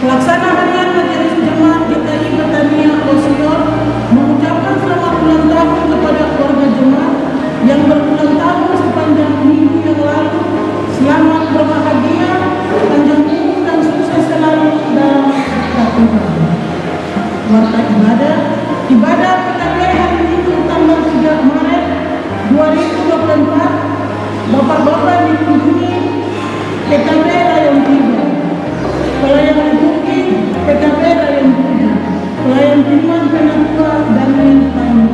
Pelaksana harian Majelis Jemaat GKI Pertanian Osior mengucapkan selamat ulang tahun kepada keluarga jemaat yang berulang tahun sepanjang minggu yang lalu. Selamat berbahagia, panjang umur dan sukses selalu dalam kehidupan. Warta ibadah PKP hari Minggu tanggal 3 Maret 2024. Bapak-bapak dikunjungi PKP Rayon 3, pelayan liturgi PKP Rayon 7, pelayan firman penatua dan lain lain.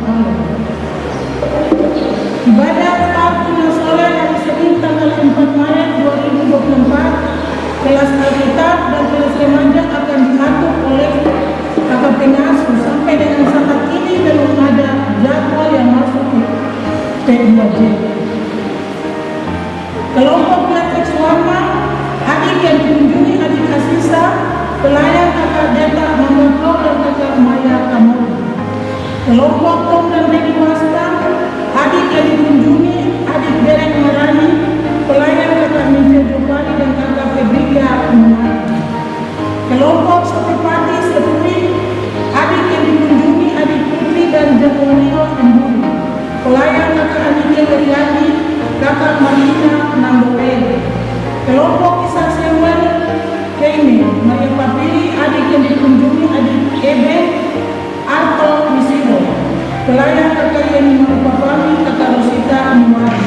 Ibadah Sabtu Nasoleh hari Senin tanggal 4 Maret 2024, kelas Alkitab dan kelas remaja akan diatur oleh kakak pengasuh. Sampai dengan saat ini belum ada jadwal yang masuk ke P2J. Kelompok Beatrix Warma, adik yang dikunjungi adik Asisa, pelayan kakak Deta Mangaplo dan kakak Maya Kamori. Kelompok Tom dan Dedi Wasta, adik yang dikunjungi adik Bereng Marani, pelayan kakak Minja Jopani dan kakak Febrika Munati. Kelompok Sotipati Sepuri, adik yang dikunjungi adik Putri dan Japonio Emburi, pelayan kakak Anike Weriani, kakak Marina Namboe. Kelompok Kisah Samuel Keime Maria Papiri, adik yang dikunjungi adik Ebe Arto Misibo, pelayan kakak Yeni Marupapami, kakak Rosita Muari.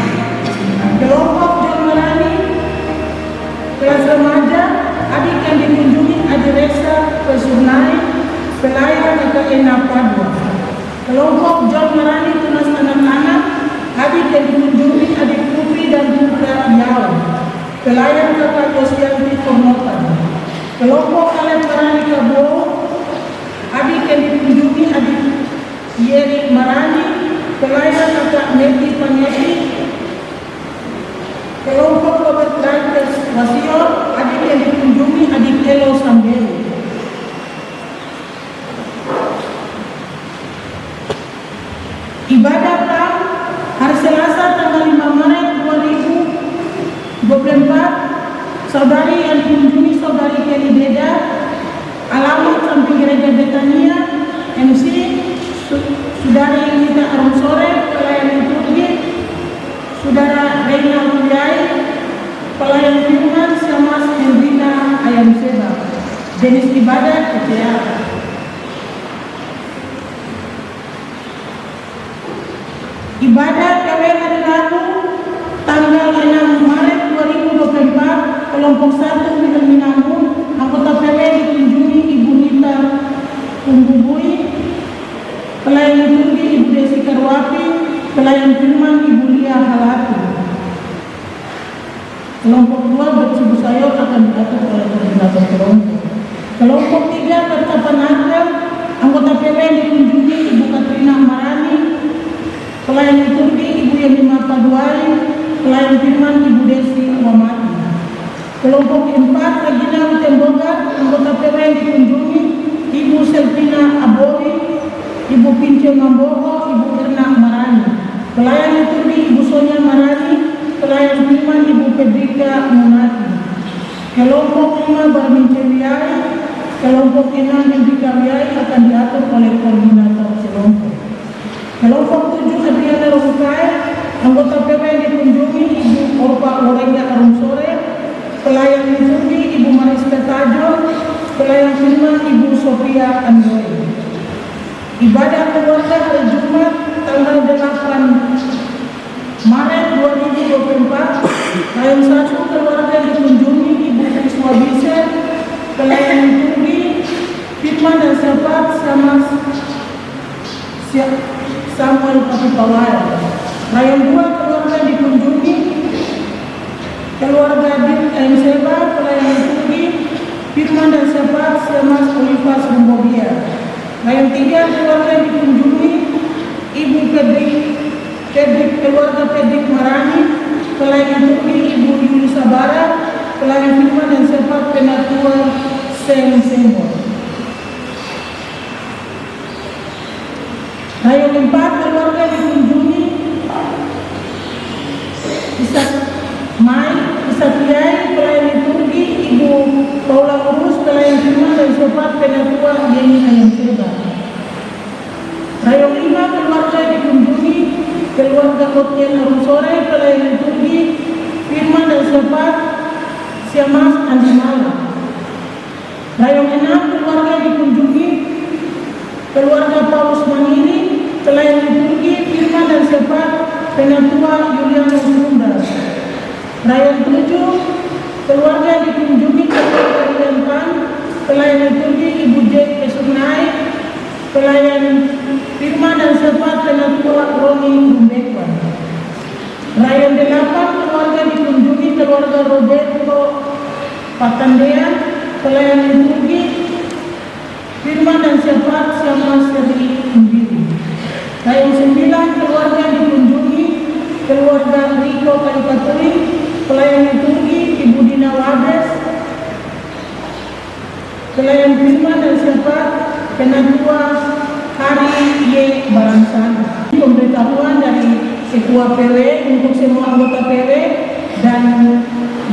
Kelompok John Marani, kelas remaja, adik yang dikunjungi adik Resa Pesurnai, pelayan kakak Ena Padua. Kelompok John Marani tunas anak-anak, adik yang dikunjungi adik Putri dan Putra Yao, pelayan kakak Yosianti Komotan. Kelompok Kaleb Marani Kabowo, adik yang dikunjungi adik Yeri Marani, pelayan kakak Meti Panyeti. Kelompok Robert Drivers Wasior, adik yang dikunjungi adik Elo Sambeli. Ibadah Pram hari Selasa tanggal 5 Maret 2024, saudari yang dikunjungi saudari Kelly Deda, alamat samping gereja Betania, MC saudari Nita Aronsore, pelayan liturgi, saudara Reina Kuliai, pelayan firman Syamas Hendrina Ayam Seba. Jenis ibadah kesehatan. Ibadah KW hari Rabu tanggal 6 Maret 2024, kelompok 1 Wilayah Minangkabau, anggota PW dikunjungi Ibu Nita Unggubui, pelayan liturgi Ibu Desi Karwapi, pelayan firman Ibu Lia Halatu. Kelompok 2 Betsi Busayo akan diatur oleh koordinator kelompok. Kelompok 3 Ketetapan Natal, anggota PW dikunjungi Ibu Katrina Marani, pelayan liturgi Ibu Yemima Paduai, pelayan firman Ibu Desi Wamati. Kelompok 4 Regina Utembogat, anggota PW dikunjungi Ibu Selvina Abori, Ibu Pince Mamboho, Ibu Erna Marani, pelayan liturgi Ibu Sonia Marani, pelayan firman Ibu Febrika Munati. Kelompok 5 Barmince Wiai, kelompok 6 Hendrika Wiai akan diatur oleh koordinator kelompok. Kelompok 7 Adriana Rohukai, anggota PW dikunjungi Ibu Orpa Lorenda Arumsore, pelayan liturgi Ibu Mariska Tajon, pelayan firman Ibu Sofia Andoi. Ibadah keluarga hari Jumat tanggal 8 Maret 2024, Rayon 1 keluarga dikunjungi Ibu Kriswa Bise, pelayan liturgi firman dan syafaat sama Samuel Patipawai. Rayon 2 keluarga dikunjungi keluarga Dit M. Seba, pelayan liturgi firman dan syafaat sama Olivas Rumbobia. Rayon 3 keluarga dikunjungi Ibu Pedrik keluarga Pedrik Marani, pelayan liturgi Ibu Yuli Sabara, pelayan firman dan syafaat penatua Sen Sembol. Rayon 4 keluarga dikunjungi Isatiai, pelayan liturgi Ibu Paula Urus, pelayan firman dan sepat penatua Yeni Ayam Seba. Rayong 5 keluarga dikunjungi keluarga Kotian Arusore pelayan liturgi Firman dan Sepat Siamas Andi Mala. Rayong 6 keluarga dikunjungi keluarga Paulus Maniri pelayan liturgi Firman dan Sepat penatua Yulianus Sunda. Rayong 7 keluarga dikunjungi keluarga Rianpan pelayan liturgi Ibu J. Kesurnai pelayan Firman dan Sepat penatua Roni Rumbekwan. Rayong 8 keluarga dikunjungi keluarga Roberto Patandean pelayan liturgi Firman dan Sepat Siamas Seri Imbiri. Rayong 9 keluarga dikunjungi keluarga Riko Kalipaturi pelayan liturgi Ibu Dina Wabes pelayan Firman dan Sepat penatua Hari Y. Baransana. Pemberitahuan dari Ketua PW untuk semua anggota PW dan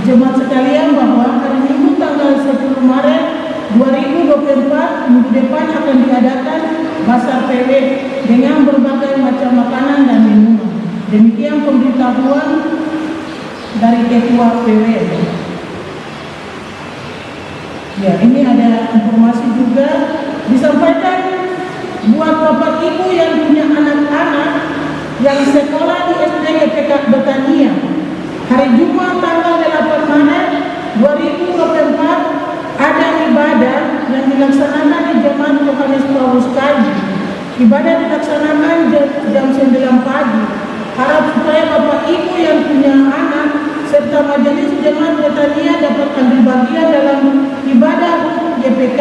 jemaat sekalian bahwa hari Minggu tanggal 10 Maret 2024 minggu depan akan diadakan Basar PW dengan berbagai macam makanan dan minuman. Demikian pemberitahuan dari Ketua PW. Ya, ini ada informasi juga disampaikan buat Bapak Ibu yang punya anak-anak yang sekolah di SD YPK Betania. Hari Jumat tanggal 8 Maret 2024 ada ibadah yang dilaksanakan di Jemaat Yohanes Paulus Kaji. Ibadah dilaksanakan jam 9 pagi. Harap supaya Bapak Ibu yang punya anak serta majelis Jemaat Betania dapat ambil bagian dalam ibadah untuk YPK.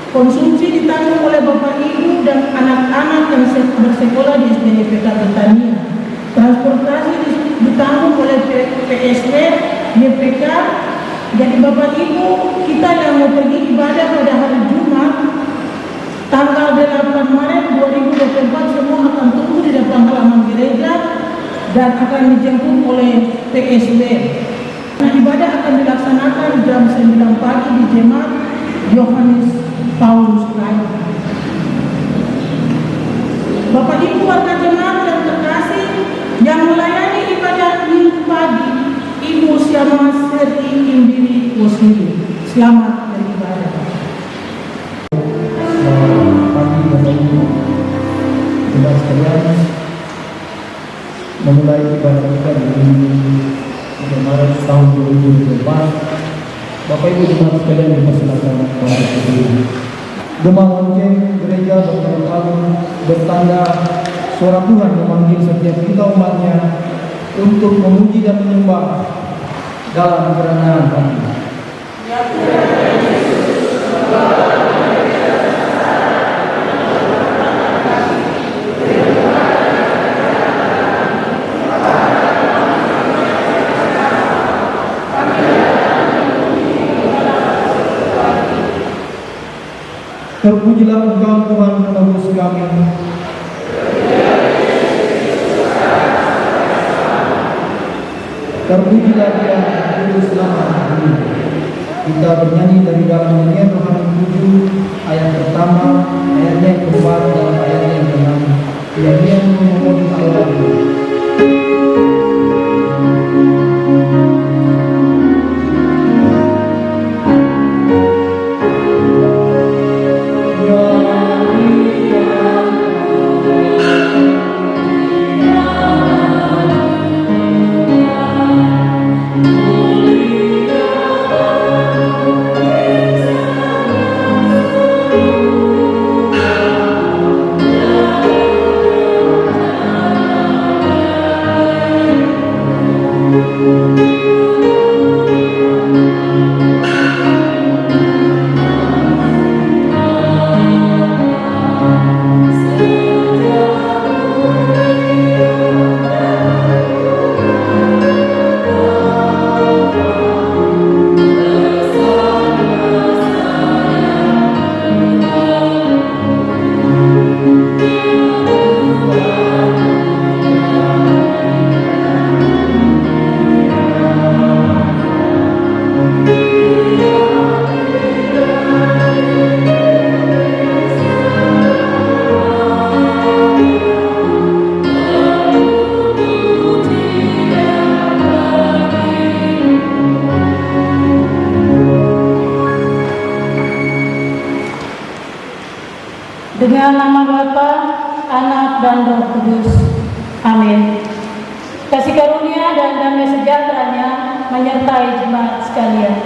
Konsumsi ditanggung oleh Bapak Ibu dan anak-anak yang bersekolah di SD YPK Betania. Transportasi ditanggung oleh PSW YPK. Jadi Bapak Ibu kita yang mau pergi ibadah pada hari Jumat tanggal 8 Maret 2024 semua akan tunggu di depan halaman gereja dan akan dijemput oleh PSW. Nah, ibadah akan dilaksanakan jam 9 pagi di Jemaat Yohanes Paulus Kaji. Bapak Ibu warga jemaat yang terkasih yang melayani ibadah Minggu pagi, Ibu Siamas Seri Imbiri Wosiri. Selamat beribadah. Pagi Bapak Ibu, jemaat sekalian, memulai ibadah kita di Maret tahun 2024. Bapak Ibu jemaat sekalian dipersilakan untuk berdiri. Gemah lonceng gereja Dr. Agung bertanda suara Tuhan memanggil setiap kita umatnya untuk memuji dan menyembah dalam kerendahan hati. Terpujilah Engkau Tuhan penebus kami. Terpujilah Dia kudus nama ini. Kita bernyanyi dari dalam nyanyian Rohani 7 ayat pertama, ayatnya yang keempat dan ayatnya yang ke-6. Nyanyian memohon Allah. Thank you. Dengan nama Bapa, Anak, dan Roh Kudus. Amin. Kasih karunia dan damai sejahteranya menyertai jemaat sekalian.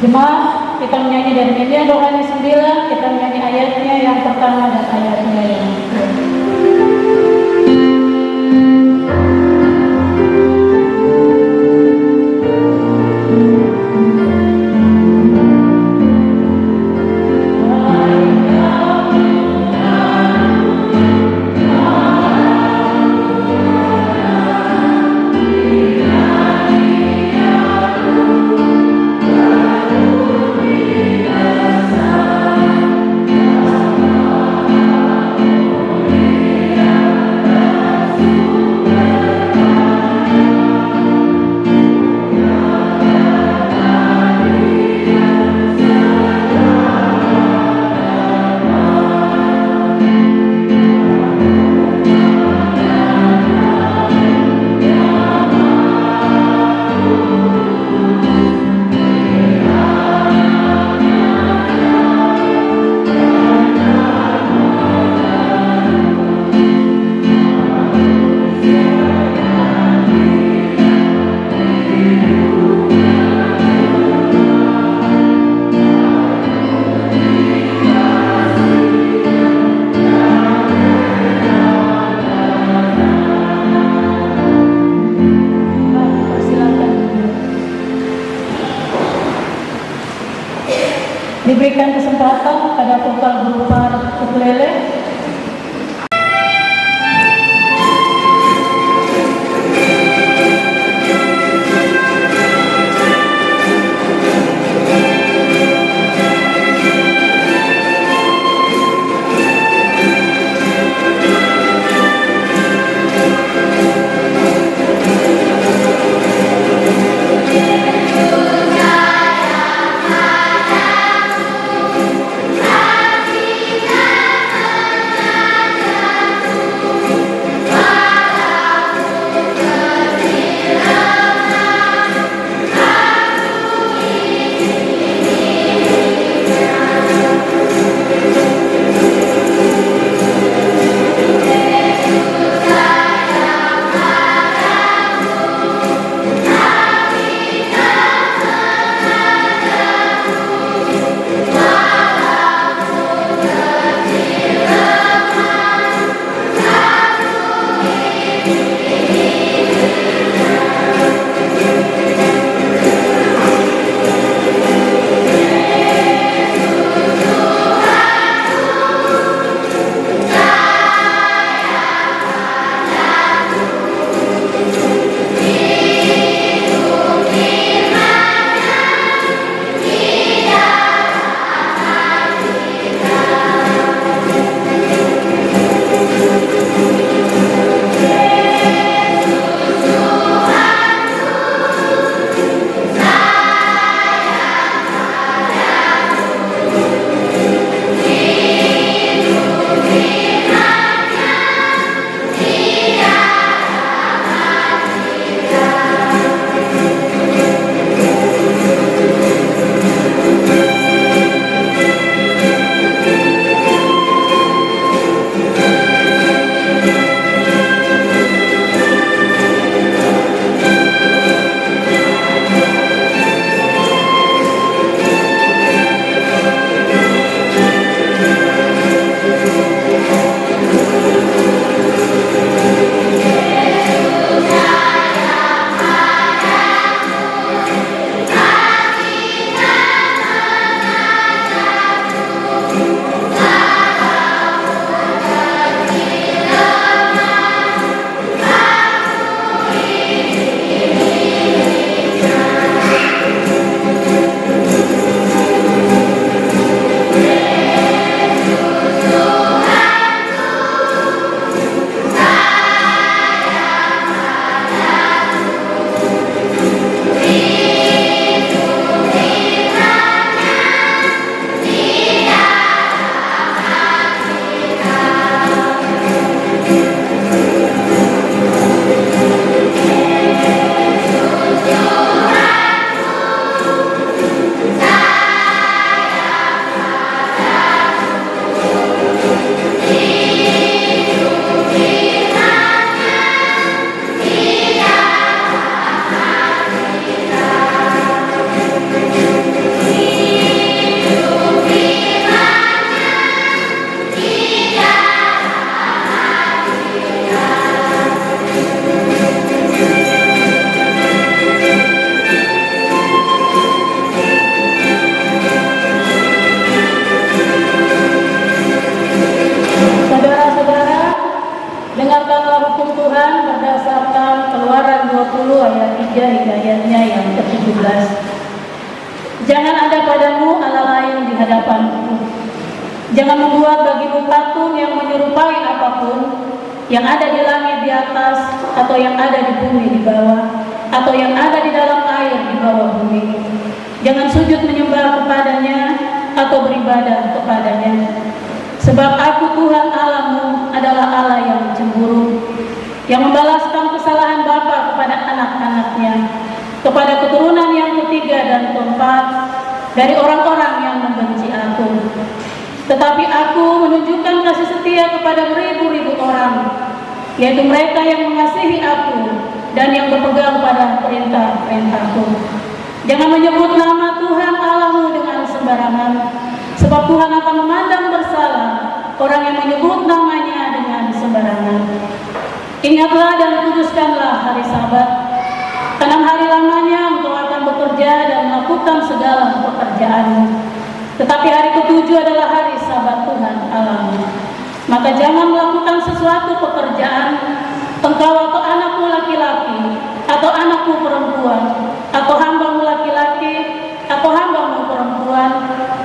Jemaat, kita menyanyi dari media doanya 9, kita menyanyi ayatnya yang pertama dan ayatnya yang kedua. Diberikan kesempatan pada vokal berupa ukulele. 17. Jangan ada padamu Allah lain di hadapanku. Jangan membuat bagimu patung yang menyerupai apapun yang ada di langit di atas, atau yang ada di bumi di bawah, atau yang ada di dalam air di bawah bumi. Jangan sujud menyembah kepadanya atau beribadah kepadanya. Sebab aku Tuhan Allahmu adalah Allah yang cemburu, yang membalaskan kesalahan bapa kepada anak-anaknya, kepada keturunan yang ketiga dan keempat dari orang-orang yang membenci aku. Tetapi aku menunjukkan kasih setia kepada beribu-ribu orang, yaitu mereka yang mengasihi aku dan yang berpegang pada perintah-perintahku. Jangan menyebut nama Tuhan Allahmu dengan sembarangan, sebab Tuhan akan memandang bersalah orang yang menyebut namanya dengan sembarangan. Ingatlah dan kuduskanlah hari Sabat. 6 hari lamanya engkau akan bekerja dan melakukan segala pekerjaanmu. Tetapi hari ke-7 adalah hari Sabat Tuhan Allahmu. Maka jangan melakukan sesuatu pekerjaan, engkau atau anakmu laki-laki, atau anakmu perempuan, atau hambamu laki-laki, atau hambamu perempuan,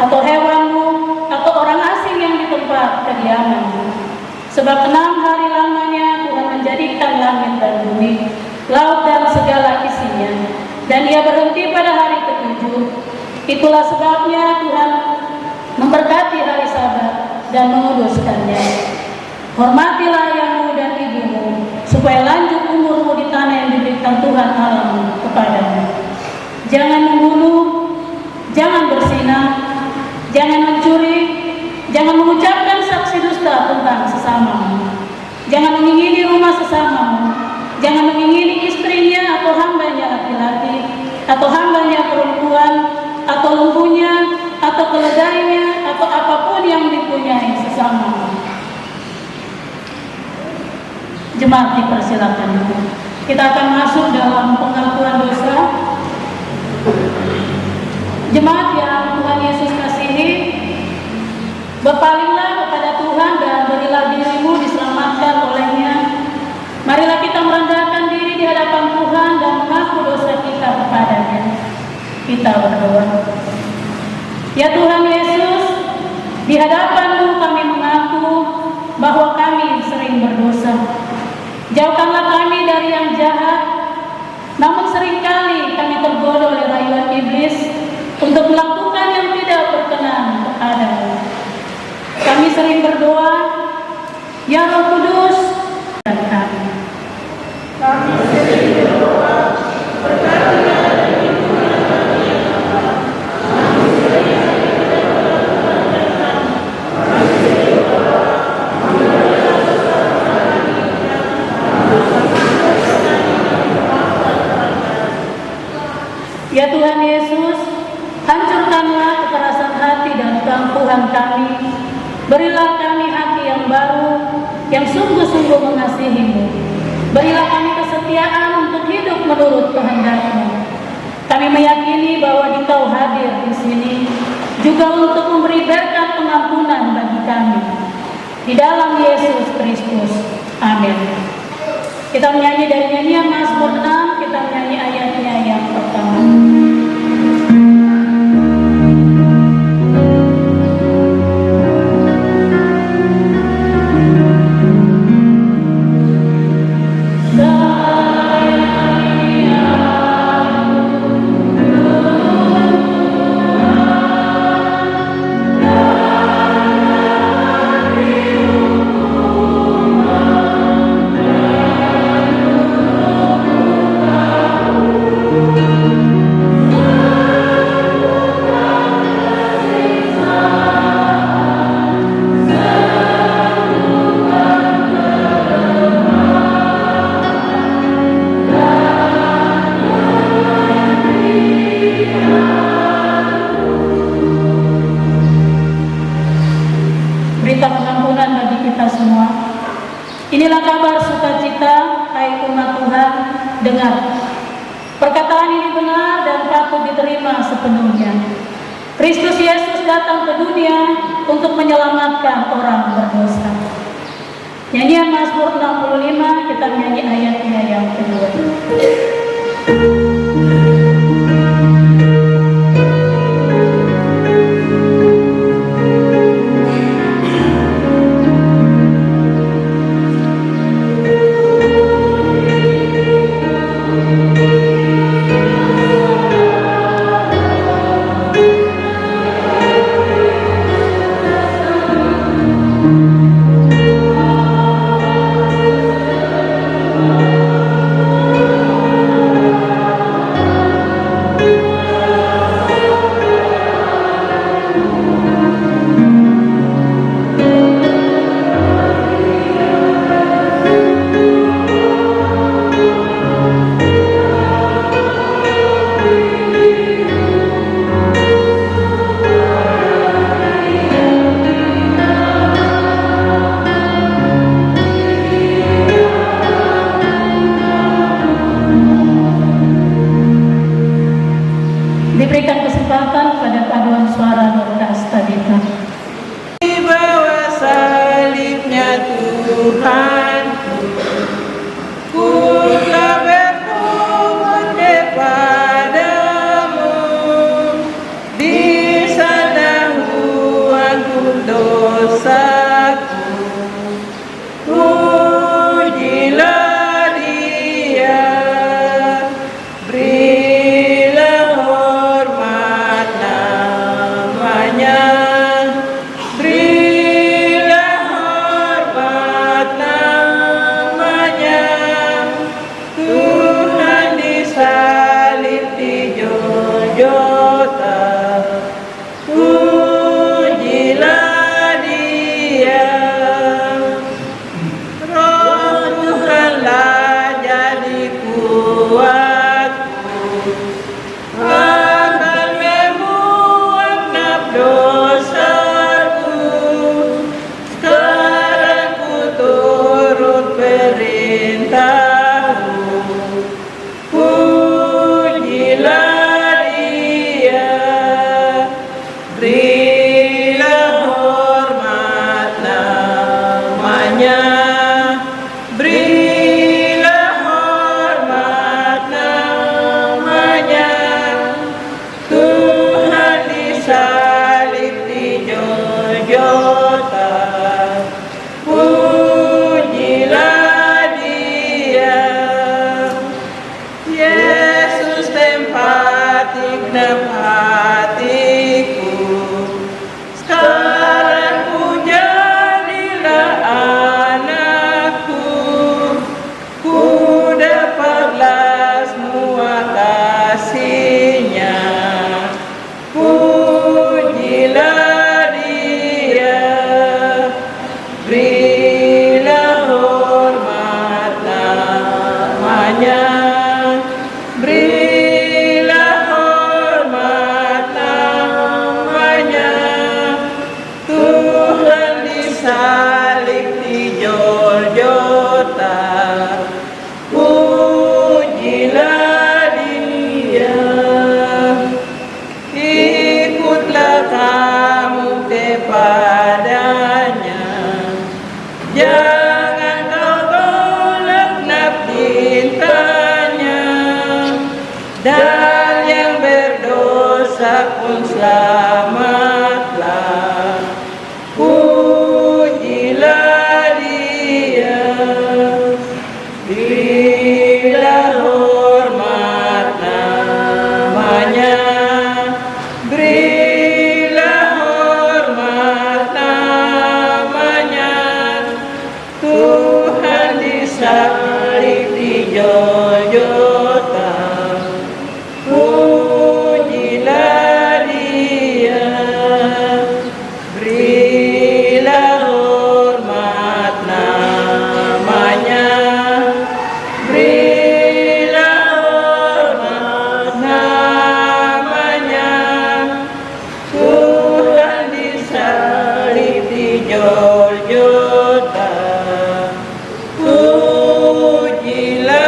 atau hewanmu, atau orang asing yang di tempat kediamanmu. Sebab 6 hari lamanya Tuhan menjadikan langit dan bumi, laut dan segala isinya, dan Ia berhenti pada hari ke-7. Itulah sebabnya Tuhan memberkati hari Sabat dan menguduskannya. Hormatilah ayahmu dan ibumu, supaya lanjut umurmu di tanah yang diberikan Tuhan Allahmu kepadamu. Jangan membunuh, jangan berzinah, jangan mencuri, jangan mengucapkan saksi dusta tentang sesamamu, jangan mengingini rumah sesamamu, jangan mengingini istrinya atau hambanya laki-laki, atau hambanya perempuan, atau lembunya, atau keledainya, atau apapun yang dipunyai sesama. Jemaat dipersilakan. Kita akan masuk dalam pengakuan dosa. Jemaat yang Tuhan Yesus kasihi, berpalinglah kepada Tuhan dan berilah dirimu diselamatkan olehnya. Marilah kita merendahkan diri di hadapan Tuhan dan mengaku dosa kita kepadanya. Kita berdoa. Ya Tuhan Yesus, di hadapan-Mu kami mengaku bahwa kami sering berdosa. Jauhkanlah kami dari yang jahat, namun seringkali kami tergoda oleh rayuan iblis untuk melakukan yang tidak berkenan kepada-Mu. Kami sering berdoa, Ya Roh Kudus, dan kami. Kami sering berdoa, berkatilah dari Ya Tuhan Yesus, hancurkanlah kekerasan hati dan keangkuhan kami. Berilah kami hati yang baru, yang sungguh-sungguh mengasihi-Mu. Berilah kami kesetiaan untuk hidup menurut kehendak-Mu. Kami meyakini bahwa Engkau hadir di sini juga untuk memberi berkat pengampunan bagi kami. Di dalam Yesus Kristus. Amin. Kita menyanyi dari nyanyian Mazmur 6, kita menyanyi ayatnya yang pertama. Berita pengampunan bagi kita semua. Inilah kabar sukacita, hai umat Tuhan, dengar. Perkataan ini benar dan patut diterima sepenuhnya. Kristus Yesus datang ke dunia untuk menyelamatkan orang berdosa. Nyanyian Mazmur 65, kita nyanyi ayatnya yang kedua. Diberikan kesempatan pada paduan suara Dorcas Tabita. Di bawah salibnya Tuhan, ku telah bertobat kepadamu. Di sana untuk dosaku, pujilah Dia, berilah hormat namanya, berilah hormat namanya. Tuhan disalib di Golgota, pujilah Dia. Roh Tuhanlah jadi kuatku, akan membuat dosaku. Sekarang ku turut perintahmu, pujilah Dia, berilah hormat namanya, berilah hormat namanya. Tuhan disalib di Golgota, pujilah Dia. Yesus tempati genap hatiku, sekarang ku jadilah anakku. Ku dapatlah semua kasih-Nya, pujilah Dia, berilah hormat namanya, berilah hormat namanya. Tuhan disalib di Golgota, pujilah Dia. Ikutlah kamu kepadanya, jangan kau tolak genap cintanya, dan yang berdosa pun selamatlah, pujilah Dia, berilah hormat namanya, berilah hormat namanya. Tuhan disalib di Golgota, pujilah Dia, berilah hormat namanya, berilah hormat namanya. Tuhan disalib di Golgota, pujilah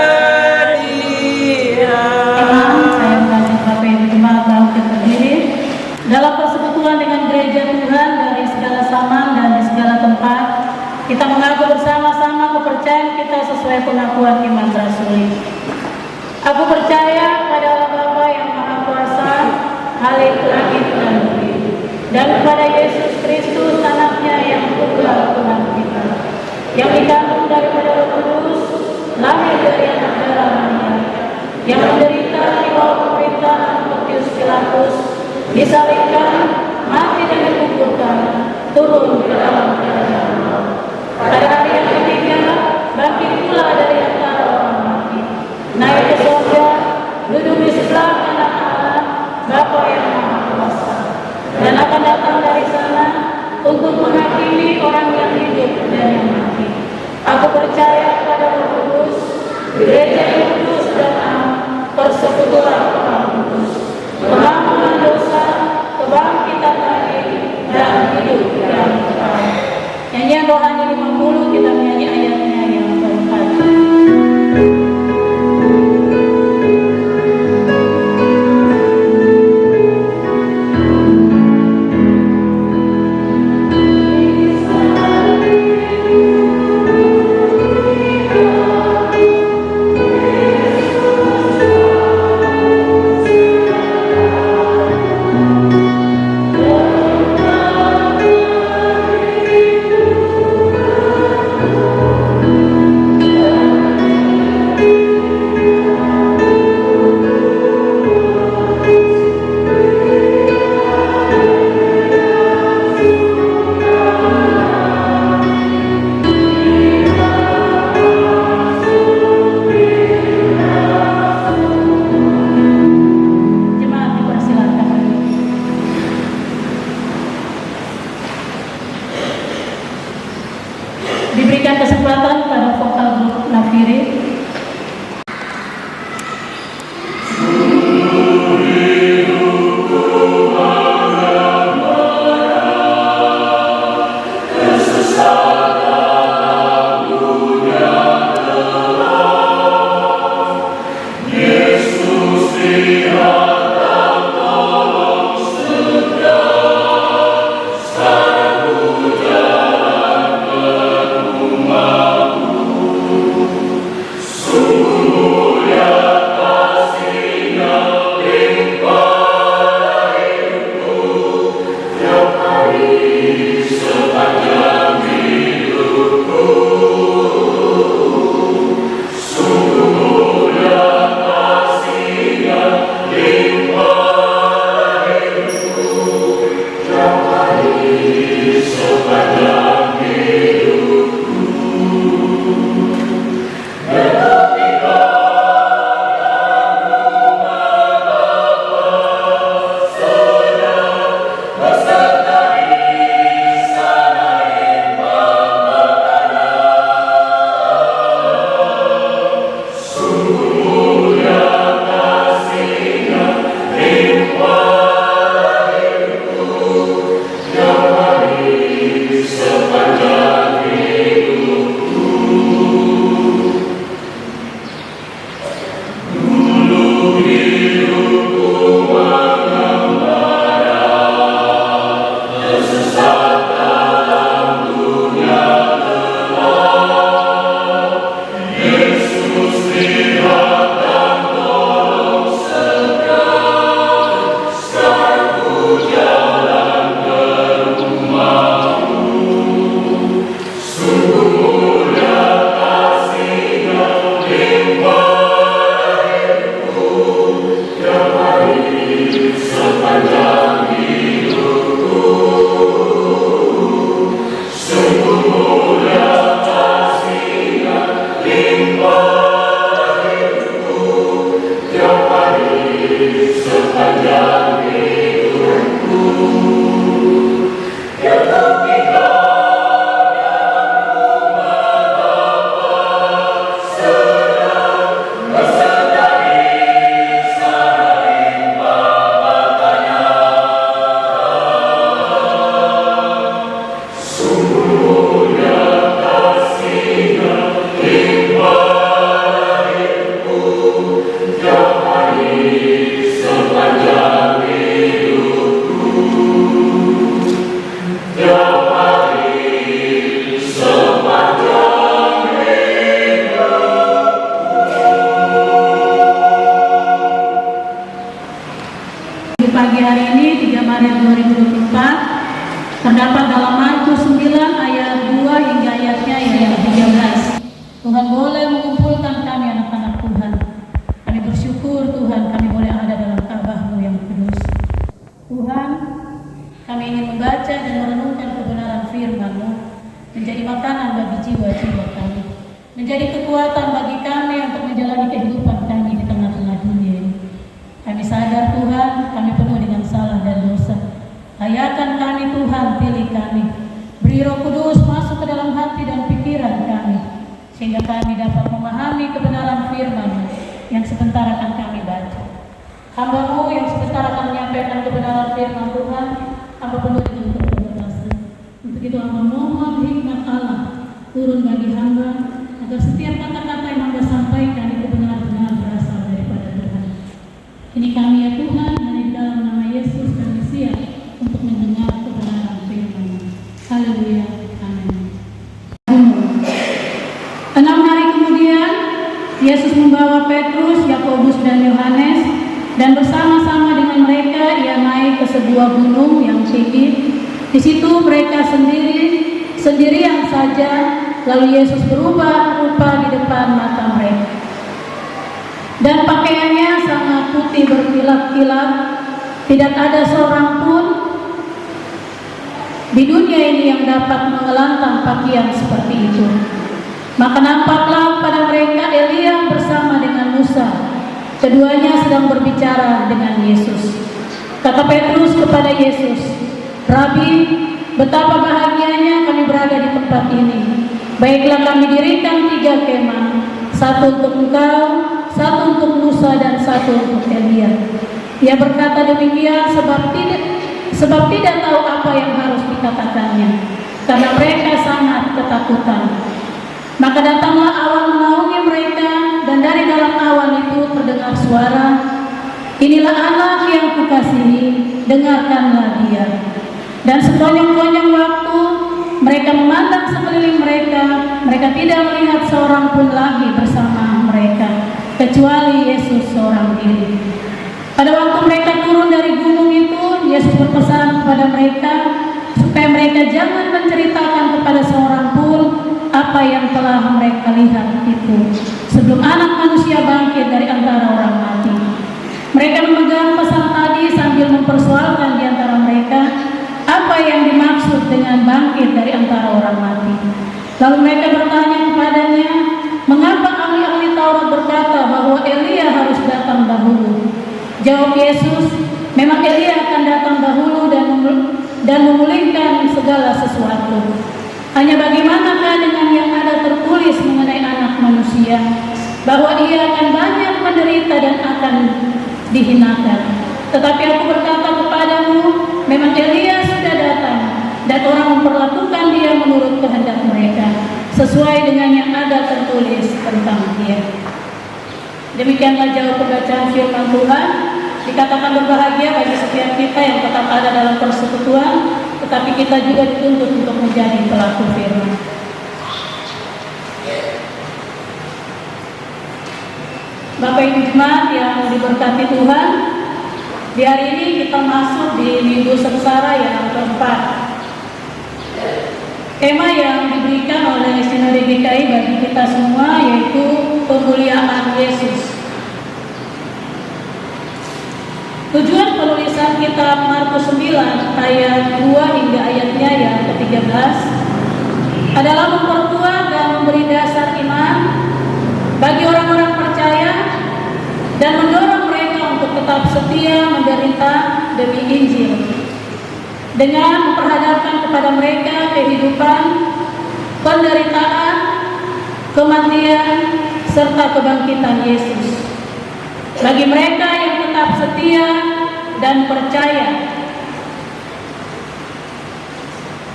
Dia. Imam, saya mengajak Bapak Ibu Jemaat bangkit berdiri dalam persekutuan dengan gereja Tuhan dari segala zaman dan di segala tempat. Kita mengaku bersama-sama kepercayaan kita sesuai pengakuan iman rasuli. Aku percaya pada Allah Bapa yang Maha Kuasa, Halik langit dan bumi, dan kepada Yesus Kristus anaknya yang tunggal Tuhan kita, yang dikandung daripada Roh Kudus, lahir dari anak darah Maria, yang menderita di bawah pemerintahan Pontius Pilatus, disalibkan, mati dan dikuburkan, turun ke dalam kerajaan maut. Pada hari yang ketiga, bangkit pula dari antara orang mati, naik ke surga, duduk di sebelah kanan Allah, Bapa yang Maha Kuasa, dan akan datang dari sana untuk menghakimi orang yang hidup dan yang mati. Aku percaya pada Roh Kudus, gereja yang kudus dan am, persekutuan orang Di pagi hari ini 3 Maret 2024 terdapat dalam Markus 9 ayat 2 hingga ayatnya yang 13. Tuhan boleh mengumpulkan kami anak-anak Tuhan. Kami bersyukur Tuhan kami boleh ada dalam kabar-Mu yang kudus. Tuhan, kami ingin membaca dan merenungkan kebenaran firman-Mu menjadi makanan bagi jiwa-jiwa kami, menjadi kekuatan bagi kami untuk menjalani kehidupan kami di tengah-tengah dunia ini. Kami sadar Tuhan, kami penuh dengan salah dan dosa. Layakan kami Tuhan, pilih kami. Beri Roh Kudus masuk ke dalam hati dan pikiran kami, sehingga kami dapat memahami kebenaran firman yang sebentar akan kami baca. Hamba-Mu yang sebentar akan menyampaikan kebenaran firman Tuhan, hamba penuh dengan keterbatasan. Untuk itu hamba mohon hikmat Allah turun bagi hamba, agar setiap kata-kata yang hamba sampaikan itu benar-benar berasal daripada Tuhan. Ini kami ya Tuhan, hanya di dalam nama Yesus kami siap untuk mendengar kebenaran firman-Mu. Haleluya. Amin. 6 hari kemudian, Yesus membawa Petrus, Yakobus dan Yohanes, dan bersama-sama dengan mereka ia naik ke sebuah gunung yang tinggi. Di situ mereka sendirian saja, lalu Yesus berubah rupa di depan mata mereka. Dan pakaiannya sangat putih berkilat-kilat, tidak ada seorang pun di dunia ini yang dapat mengelantang pakaian seperti itu. Maka nampaklah pada mereka Elia bersama dengan Musa. Keduanya sedang berbicara dengan Yesus. Kata Petrus kepada Yesus, "Rabi, betapa bahagianya kami berada di tempat ini. Baiklah kami dirikan 3 kemah, satu untuk Engkau, satu untuk Musa, dan satu untuk Elia." Ia berkata demikian sebab tidak tahu apa yang harus dikatakannya, karena mereka sangat ketakutan. Maka datanglah awan menaungi mereka, dan dari dalam awan itu terdengar suara, "Inilah anak yang kukasihi, dengarkanlah dia." Dan sepanjang-panjang waktu mereka memandang sekeliling mereka, mereka tidak melihat seorang pun lagi bersama mereka, kecuali Yesus seorang diri. Pada waktu mereka turun dari gunung itu, Yesus berpesan kepada mereka supaya mereka jangan menceritakan kepada seorang pun apa yang telah mereka lihat itu, sebelum Anak Manusia bangkit dari antara orang mati. Mereka memegang pesan tadi sambil mempersoalkan di antara mereka apa yang dimaksud dengan bangkit dari antara orang mati. Lalu mereka bertanya kepadanya, "Mengapa ahli-ahli Taurat berkata bahwa Elia harus datang dahulu?" Jawab Yesus, "Memang Elia akan datang dahulu dan memulihkan segala sesuatu. Hanya bagaimanakah dengan yang ada tertulis mengenai Anak Manusia, bahwa ia akan banyak menderita dan akan dihinakan. Tetapi aku berkata kepadamu, memang Elia sudah datang, dan orang memperlakukan dia menurut kehendak mereka, sesuai dengan yang ada tertulis tentang dia." Demikianlah jauh pembacaan firman Tuhan. Dikatakan berbahagia bagi setiap kita yang tetap ada dalam persekutuan, tetapi kita juga dituntut untuk menjadi pelaku firman. Bapak Ibu Jemaat yang diberkati Tuhan, di hari ini kita masuk di Minggu Sengsara yang keempat. Tema yang diberikan oleh Sinode GKI bagi kita semua yaitu pemuliaan Yesus. Tujuan penulisan kitab Markus 9 ayat 2 hingga ayatnya yang ke-13 adalah memperkuat dan memberi dasar iman bagi orang-orang percaya dan mendorong mereka untuk tetap setia menderita demi Injil dengan memperhadapkan kepada mereka kehidupan, penderitaan, kematian, serta kebangkitan Yesus. Bagi mereka yang tetap setia dan percaya,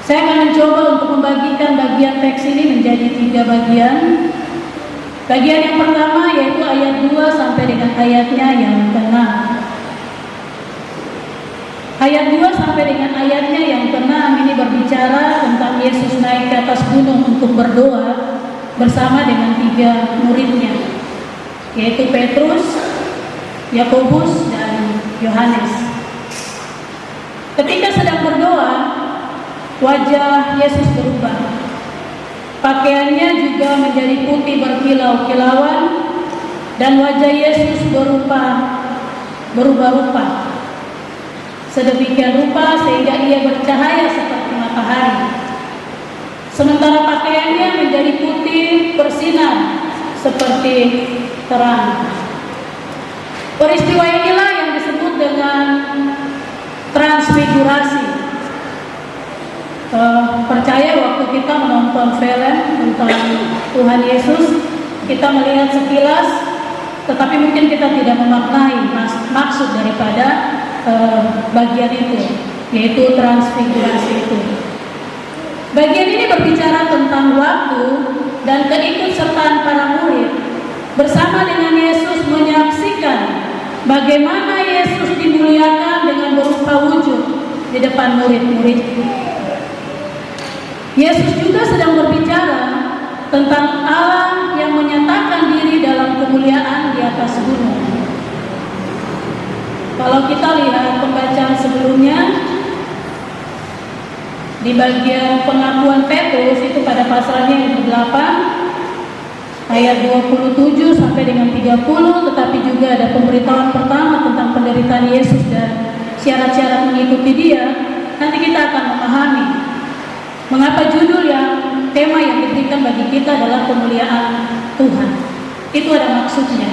saya akan mencoba untuk membagikan bagian teks ini menjadi 3 bagian. Bagian yang pertama yaitu ayat 2 sampai dengan ayatnya yang ke-6. Ayat 2 sampai dengan ayatnya yang ke-6 ini berbicara tentang Yesus naik ke atas gunung untuk berdoa bersama dengan 3 muridnya, yaitu Petrus, Yakobus, dan Yohanes. Ketika sedang berdoa, wajah Yesus berubah. Pakaiannya juga menjadi putih berkilau-kilauan dan wajah Yesus berubah-ubah sedemikian rupa sehingga ia bercahaya seperti matahari. Sementara pakaiannya menjadi putih bersinar seperti terang. Peristiwa inilah yang disebut dengan transfigurasi. Percaya waktu kita menonton film tentang Tuhan Yesus, kita melihat sekilas, tetapi mungkin kita tidak memaknai maksud daripada bagian itu, yaitu transfigurasi itu. Bagian ini berbicara tentang waktu dan keikutsertaan para murid bersama dengan Yesus menyaksikan bagaimana Yesus dimuliakan dengan berupa wujud di depan murid-murid. Yesus juga sedang berbicara tentang Allah yang menyatakan diri dalam kemuliaan di atas gunung. Kalau kita lihat pembacaan sebelumnya di bagian pengakuan Petrus itu pada pasalnya yang ke-8 ayat 27 sampai dengan 30, tetapi juga ada pemberitahuan pertama tentang penderitaan Yesus dan syarat-syarat mengikuti Dia. Nanti kita akan memahami mengapa judul tema yang diberikan bagi kita adalah kemuliaan Tuhan. Itu ada maksudnya.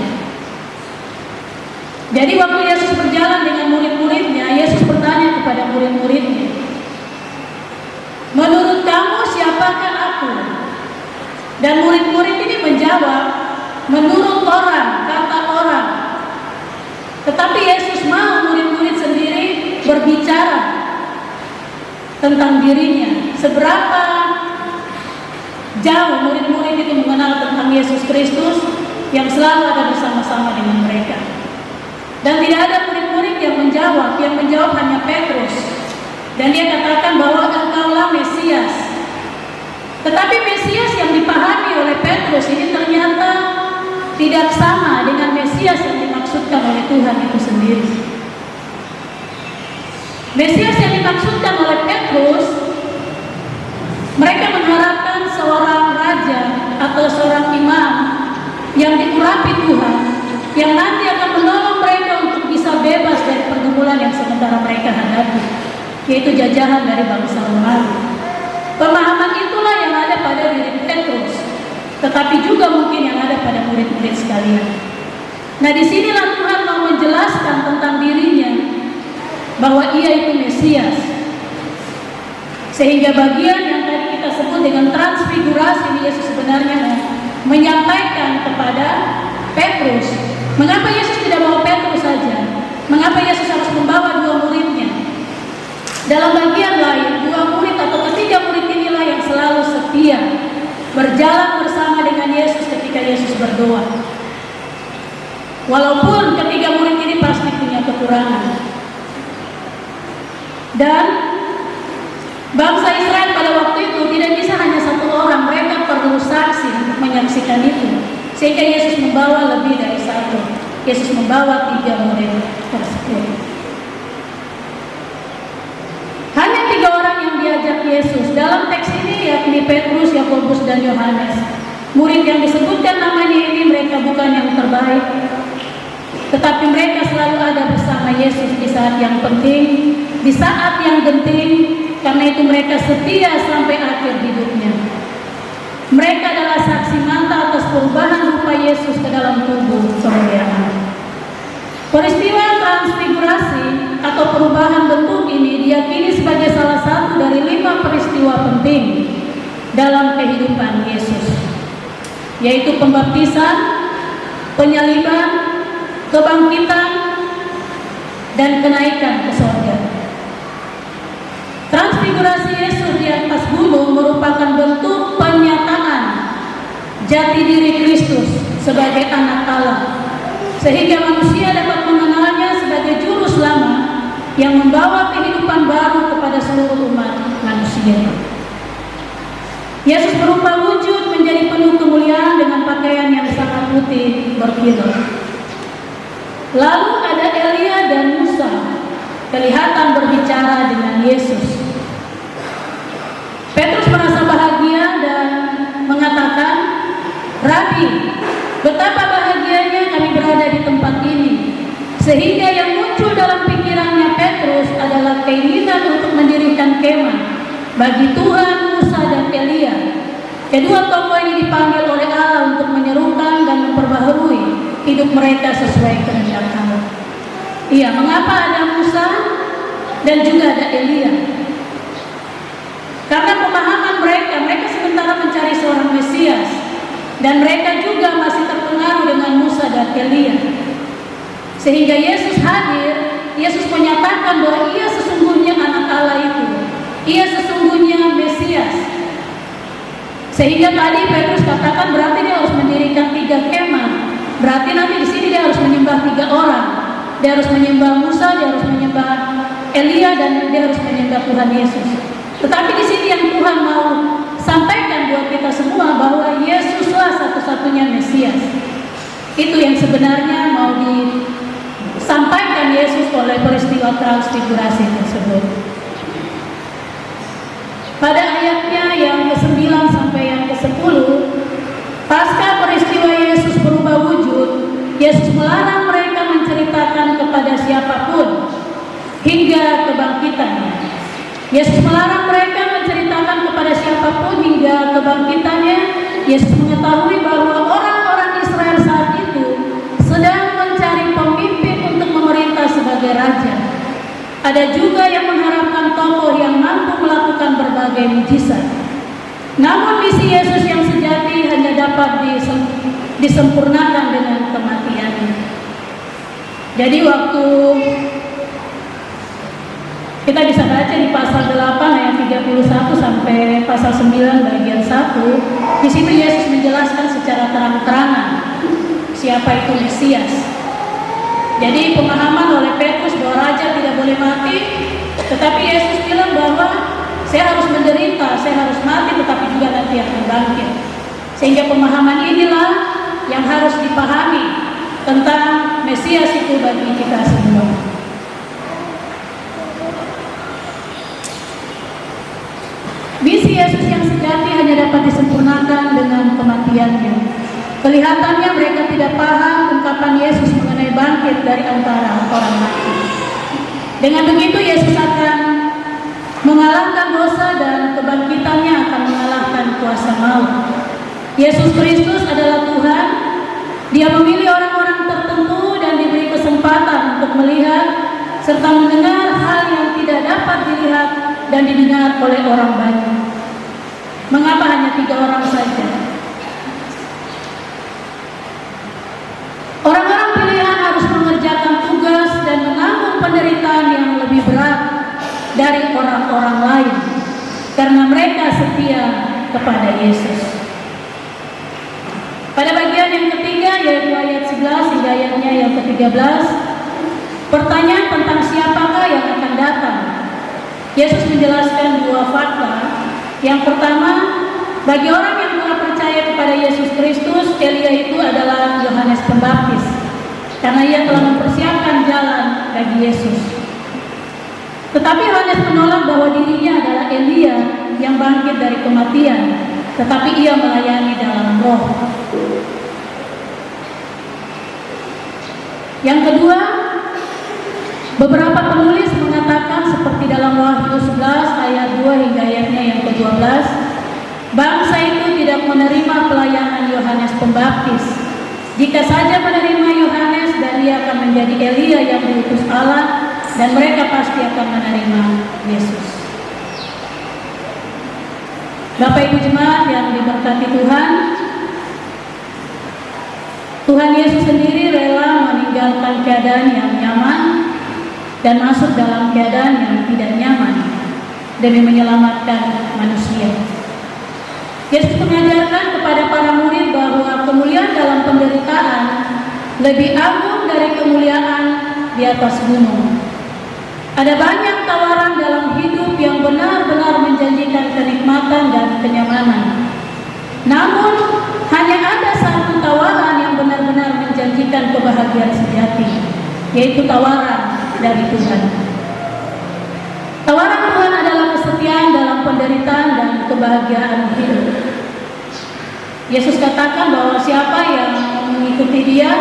Jadi waktu Yesus berjalan dengan murid-muridnya, Yesus bertanya kepada murid-muridnya, "Menurut kamu siapakah aku?" Dan murid-murid ini menjawab, "Menurut orang, kata orang." Tetapi Yesus mau murid-murid sendiri berbicara tentang dirinya. Seberapa jauh murid-murid itu mengenal tentang Yesus Kristus yang selalu ada bersama-sama dengan mereka. Dan tidak ada murid-murid yang menjawab hanya Petrus. Dan dia katakan bahwa engkaulah Mesias. Tetapi Mesias yang dipahami oleh Petrus ini ternyata tidak sama dengan Mesias yang dimaksudkan oleh Tuhan itu sendiri. Mesias yang dimaksudkan oleh Petrus, mereka mengharapkan seorang raja atau seorang imam yang diurapi Tuhan, yang nanti akan menolong mereka untuk bisa bebas dari pergumulan yang sementara mereka hadapi, yaitu jajahan dari bangsa Romawi. Pemahaman itulah yang ada pada diri Petrus, tetapi juga mungkin yang ada pada murid-murid sekalian. Nah, disinilah Tuhan mau menjelaskan tentang dirinya, bahwa ia itu Mesias. Sehingga bagian yang tadi kita sebut dengan transfigurasi, Yesus sebenarnya menyampaikan kepada Petrus. Mengapa Yesus tidak bawa Petrus saja? Mengapa Yesus harus membawa 2 muridnya? Dalam bagian lain, 2 murid atau ketiga murid inilah yang selalu setia berjalan bersama dengan Yesus ketika Yesus berdoa. Walaupun ketiga murid ini pasti punya kekurangan. Dan bangsa Israel pada waktu itu tidak bisa hanya 1 orang, mereka perlu saksi untuk menyaksikan itu. Sehingga Yesus membawa lebih dari 1. Yesus membawa 3 murid tersebut. Hanya 3 orang yang diajak Yesus dalam teks ini, yakni Petrus, Yakobus, dan Yohanes. Murid yang disebutkan namanya ini mereka bukan yang terbaik. tetapi mereka selalu ada bersama Yesus di saat yang penting, di saat yang genting. Karena itu mereka setia sampai akhir hidupnya. Mereka adalah saksi mata atas perubahan rupa Yesus ke dalam tubuh kemuliaan. Peristiwa transfigurasi atau perubahan bentuk ini diyakini sebagai salah satu dari 5 peristiwa penting dalam kehidupan Yesus, yaitu pembaptisan, penyaliban, kebangkitan, dan kenaikan ke surga. Transfigurasi Yesus di atas gunung merupakan bentuk penyataan jati diri Kristus sebagai anak Allah, sehingga manusia dapat mengenalnya sebagai juru selamat yang membawa kehidupan baru kepada seluruh umat manusia. Yesus berupa wujud menjadi penuh kemuliaan dengan pakaian yang sangat putih berkilau. Lalu ada Elia dan Musa kelihatan berbicara dengan Yesus. Petrus merasa bahagia dan mengatakan, "Rabi, betapa bahagianya kami berada di tempat ini." Sehingga yang muncul dalam pikirannya Petrus adalah keinginan untuk mendirikan kemah bagi Tuhan, Musa, dan Elia. Kedua tokoh ini dipanggil oleh Allah untuk menyerukan dan memperbaharui hidup mereka sesuai kehendak Allah. Iya, mengapa ada Musa dan juga ada Elia? Karena pemahaman mereka sementara mencari seorang Mesias, dan mereka juga masih terpengaruh dengan Musa dan Elia. Sehingga Yesus hadir, Yesus menyatakan bahwa ia sesungguhnya anak Allah itu, ia sesungguhnya Mesias. Sehingga tadi Petrus katakan berarti dia harus mendirikan 3 kemah. Berarti nanti di sini dia harus menyembah 3 orang. Dia harus menyembah Musa, dia harus menyembah Elia, dan dia harus menyembah Tuhan Yesus. Tetapi di sini yang Tuhan mau sampaikan buat kita semua bahwa Yesuslah satu-satunya Mesias. Itu yang sebenarnya mau disampaikan Yesus oleh peristiwa transfigurasi tersebut. Pada ayatnya yang ke-9 sampai yang ke-10, pasca peristiwa Yesus berubah wujud, Yesus melarang mereka menceritakan kepada siapapun hingga kebangkitannya. Yesus melarang mereka menceritakan kepada siapapun hingga kebangkitannya. Yesus mengetahui bahwa orang-orang Israel saat itu sedang mencari pemimpin untuk memerintah sebagai raja. Ada juga yang mengharapkan tokoh yang mampu melakukan berbagai mujizat. Namun misi Yesus yang sejati hanya dapat disempurnakan dengan kematiannya. Jadi waktu kita bisa baca di pasal 8 ayat 31 sampai pasal 9 bagian 1, di situ Yesus menjelaskan secara terang-terangan siapa itu Mesias. Jadi pemahaman oleh Petrus bahwa raja tidak boleh mati, tetapi Yesus bilang bahwa saya harus menderita, saya harus mati, tetapi juga nanti akan bangkit. Sehingga pemahaman inilah yang harus dipahami tentang Mesias itu bagi kita semua. Misi Yesus yang sejati hanya dapat disempurnakan dengan kematiannya. Kelihatannya mereka tidak paham ungkapan Yesus mengenai bangkit dari antara orang mati. Dengan begitu Yesus akan mengalahkan dosa dan kebangkitannya akan mengalahkan kuasa maut. Yesus Kristus adalah Tuhan. Dia memilih orang-orang tertentu dan diberi kesempatan untuk melihat serta mendengar hal yang tidak dapat dilihat dan didengar oleh orang banyak. Mengapa hanya 3 orang saja? Orang-orang pilihan harus mengerjakan tugas dan menanggung penderitaan yang lebih berat dari orang-orang lain karena mereka setia kepada Yesus. Pada bagian yang ketiga, yaitu ayat 11 hingga ayatnya yang ke-13, pertanyaan tentang siapakah yang akan datang. Yesus menjelaskan 2 fakta. Yang pertama, bagi orang yang telah percaya kepada Yesus Kristus, Elia itu adalah Yohanes Pembaptis, karena ia telah mempersiapkan jalan bagi Yesus. Tetapi Yohanes menolak bahwa dirinya adalah Elia yang bangkit dari kematian, tetapi ia melayani dalam roh. Yang kedua, beberapa penulis mengatakan seperti dalam Wahyu 11 ayat 2 hingga ayatnya yang ke-12, bangsa itu tidak menerima pelayanan Yohanes Pembaptis. Jika saja menerima Yohanes, dan ia akan menjadi Elia yang diutus Allah, dan mereka pasti akan menerima Yesus. Bapak Ibu jemaat yang diberkati Tuhan, Tuhan Yesus sendiri rela meninggalkan keadaan yang nyaman dan masuk dalam keadaan yang tidak nyaman demi menyelamatkan manusia. Yesus mengajarkan kepada para murid bahwa kemuliaan dalam penderitaan lebih agung dari kemuliaan di atas gunung. Ada banyak tawaran dalam hidup yang benar-benar menjanjikan kenikmatan dan kenyamanan. Namun, hanya ada satu tawaran yang benar-benar menjanjikan kebahagiaan sejati, yaitu tawaran dari Tuhan. Tawaran Tuhan adalah kesetiaan dalam penderitaan dan kebahagiaan hidup. Yesus katakan bahwa siapa yang mengikuti Dia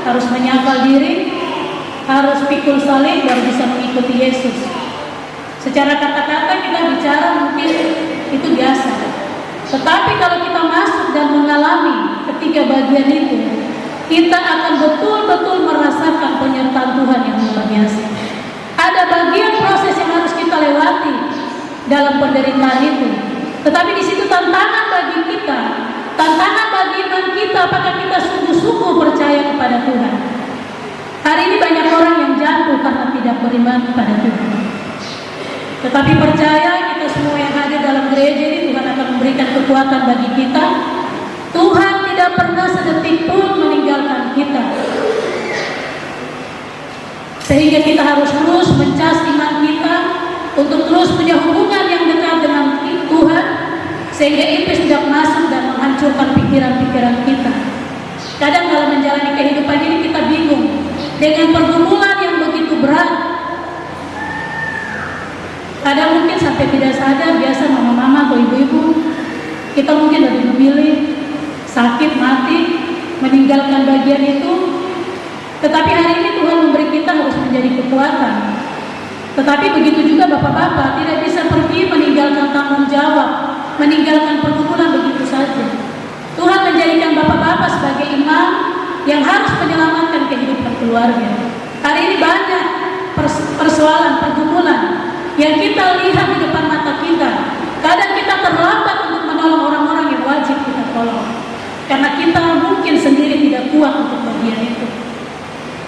harus menyangkal diri, harus pikul salib baru bisa mengikuti Yesus. Secara kata-kata kita bicara mungkin itu biasa, tetapi kalau kita masuk dan mengalami ketiga bagian itu, kita akan betul-betul merasakan penyertaan Tuhan yang luar biasa. Ada bagian proses yang harus kita lewati dalam penderitaan itu, tetapi di situ tantangan bagi kita, tantangan bagi iman kita, apakah kita sungguh-sungguh percaya kepada Tuhan. Hari ini banyak orang yang jatuh karena tidak beriman kepada Tuhan. Tetapi percaya kita semua yang hadir dalam gereja ini, Tuhan akan memberikan kekuatan bagi kita. Tuhan tidak pernah sedetik pun meninggalkan kita. Sehingga kita harus terus mencas iman kita untuk terus punya hubungan yang dekat dengan Tuhan, sehingga iblis tidak masuk dan menghancurkan pikiran-pikiran kita. Kadang dalam menjalani kehidupan ini kita bingung dengan pergumulan yang begitu berat. Kadang mungkin sampai tidak sadar, biasa mama-mama atau ibu-ibu, kita mungkin lebih memilih sakit, mati, meninggalkan bagian itu. Tetapi hari ini Tuhan memberi kita harus menjadi kekuatan. Tetapi begitu juga bapak-bapak tidak bisa pergi meninggalkan tanggung jawab, meninggalkan pergumulan begitu saja. Tuhan menjadikan bapak-bapak sebagai imam yang harus menyelamatkan kehidupan keluarga. Hari ini banyak persoalan, pergumulan yang kita lihat di depan mata kita. Kadang kita terlambat untuk menolong orang-orang yang wajib kita tolong, karena kita mungkin sendiri tidak kuat untuk bagian itu.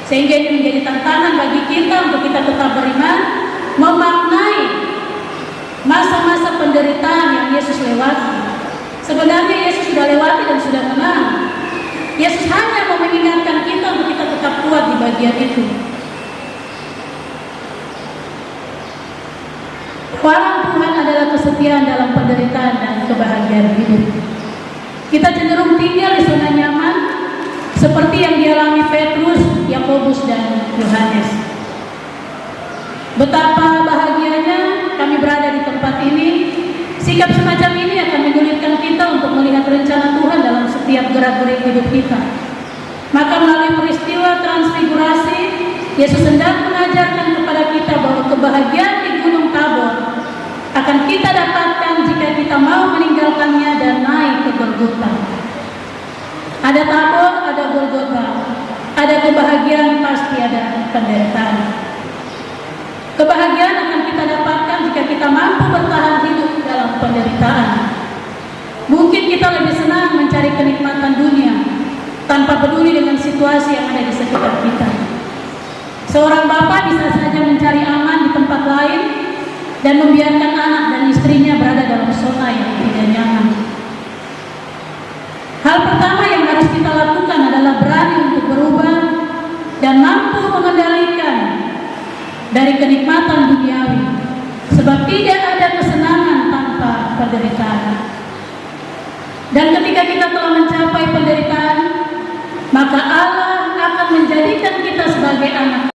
Sehingga ini menjadi tantangan bagi kita untuk kita tetap beriman, memaknai masa-masa penderitaan yang Yesus lewati. Sebenarnya Yesus sudah lewati dan sudah menang. Yesus hanya mau mengingatkan kita untuk kita tetap kuat di bagian itu. Tawaran Tuhan adalah kesetiaan dalam penderitaan dan kebahagiaan hidup. Kita cenderung tinggal di zona nyaman seperti yang dialami Petrus, Yakobus, dan Yohanes. Betapa bahagianya kami berada di tempat ini. Sikap semacam ini akan menyulitkan kita untuk melihat rencana Tuhan dalam setiap gerak-gerik hidup kita. Maka melalui peristiwa transfigurasi, Yesus hendak mengajarkan kepada kita bahwa kebahagiaan di Gunung Tabor akan kita dapatkan jika kita mau meninggalkannya dan naik ke Golgota. Ada Tabor, ada Golgota, ada kebahagiaan, pasti ada penderitaan. Kebahagiaan akan kita dapatkan jika kita mampu bertahan hidup dalam penderitaan. Mungkin kita lebih senang mencari kenikmatan dunia tanpa peduli dengan situasi yang ada di sekitar kita. Seorang bapak bisa saja mencari aman di tempat lain dan membiarkan anak dan istrinya berada dalam zona yang tidak nyaman. Hal pertama yang harus kita lakukan adalah berani untuk berubah dan mampu mengendalikan dari kenikmatan duniawi, sebab tidak ada kesenangan tanpa penderitaan. Dan ketika kita telah mencapai penderitaan, maka Allah akan menjadikan kita sebagai anak.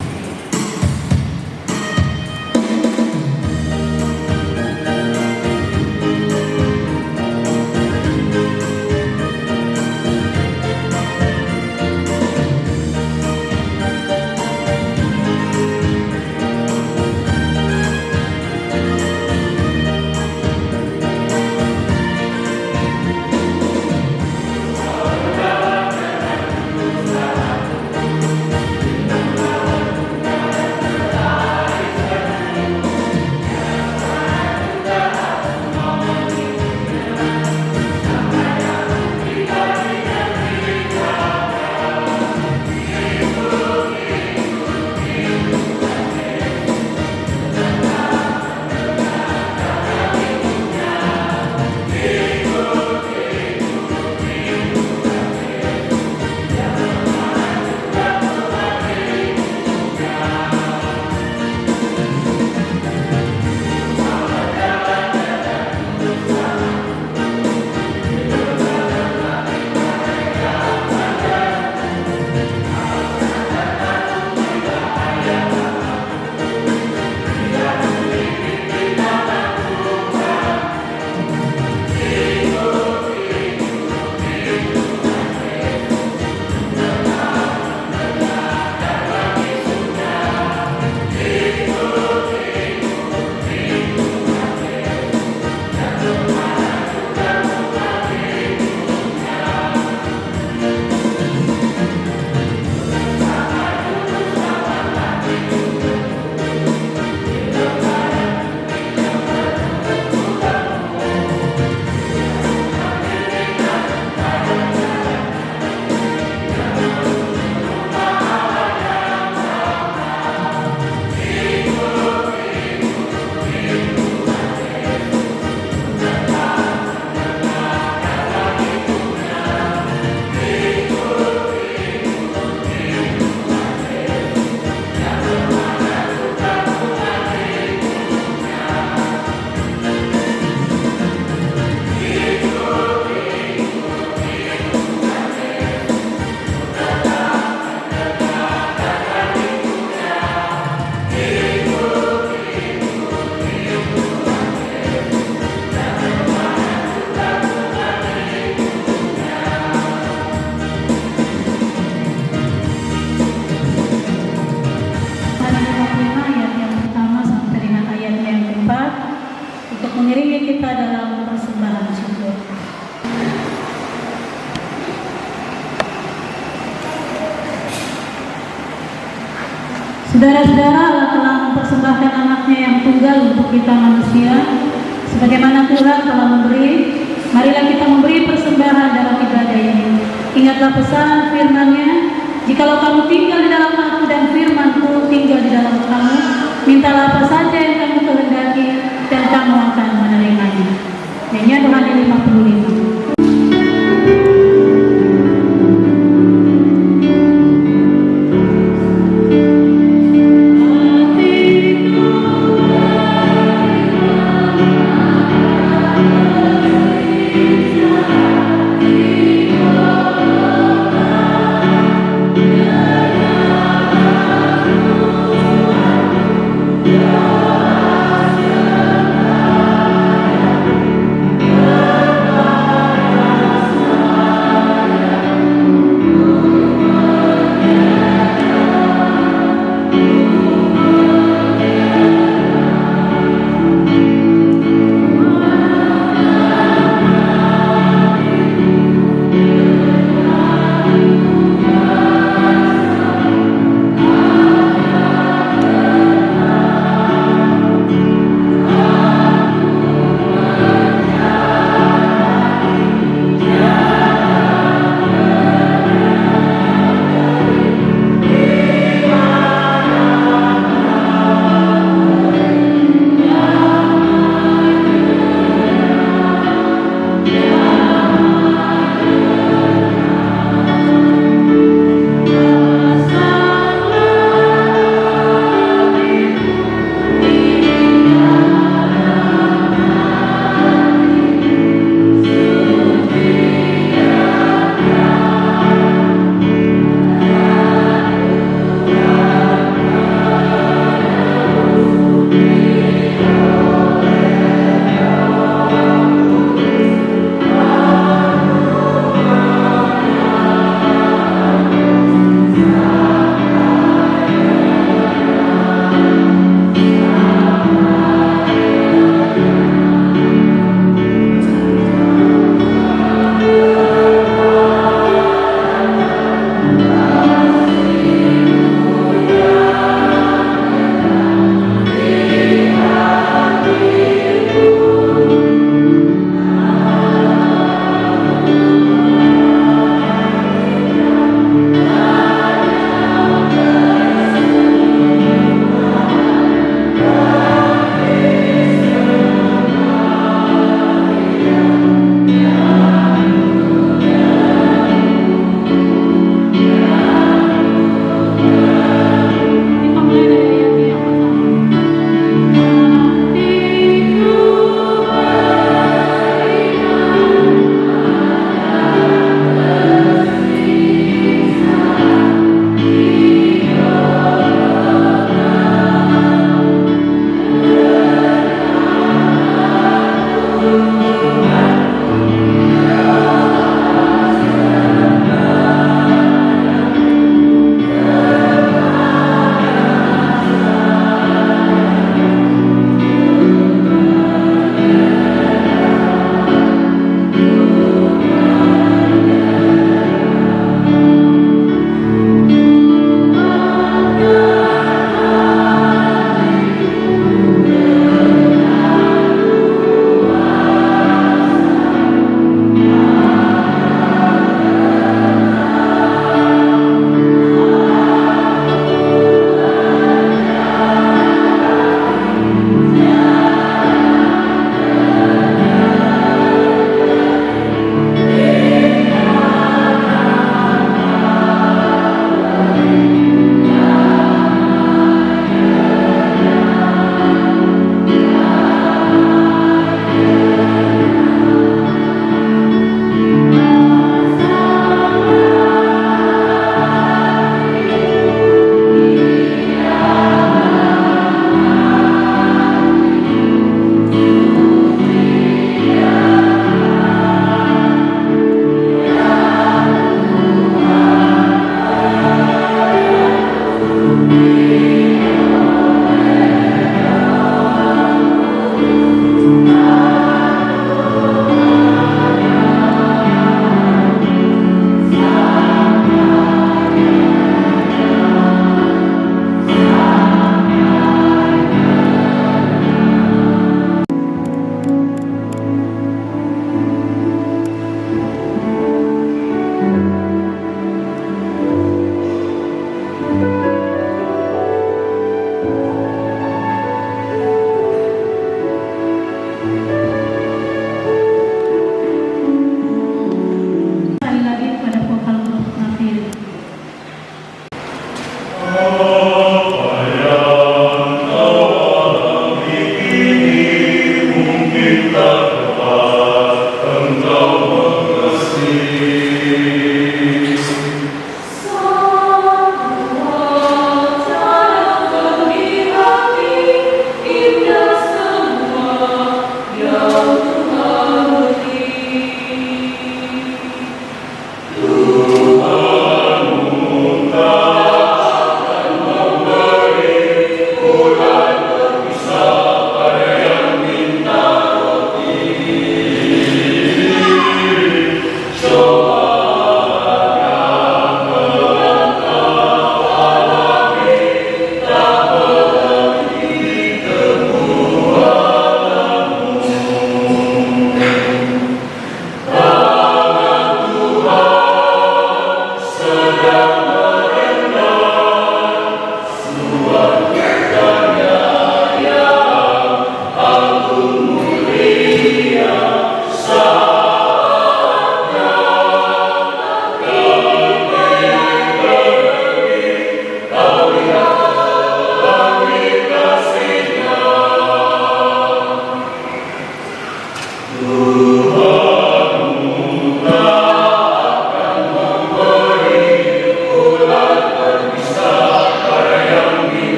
Saudara-saudara, Allah telah mempersembahkan anaknya yang tunggal untuk kita manusia. Sebagaimana Tuhan telah memberi, marilah kita memberi persembahan dalam ibadah ini. Ingatlah pesan firman-Nya, jikalau kamu tinggal di dalam aku dan firman-Ku tinggal di dalam kamu, mintalah apa saja yang kamu kehendaki dan kamu akan menerimanya. Nyanyian Rohani 55.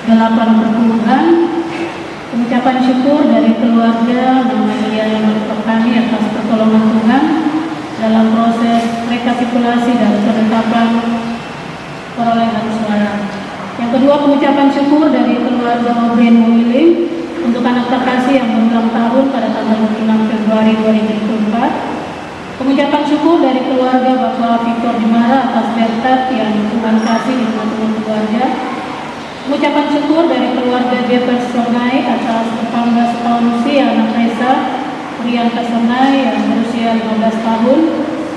8 perpuluhan. Pengucapan syukur dari keluarga Mamalia yang kami atas pertolongan Tuhan dalam proses rekapitulasi dan penetapan perolehan suara. Yang kedua, pengucapan syukur dari keluarga O'Brien Muilim untuk anak terkasih yang berulang tahun pada tanggal 26 Februari 2024. Pengucapan syukur dari keluarga Bapak Victor Dimara atas berkat yang Tuhan kasih di teman-teman keluarga. Pengucapan syukur dari keluarga Jefferson Sonai atas tetangga setahun usia anak Reza Priyanka Sonai yang berusia 15 tahun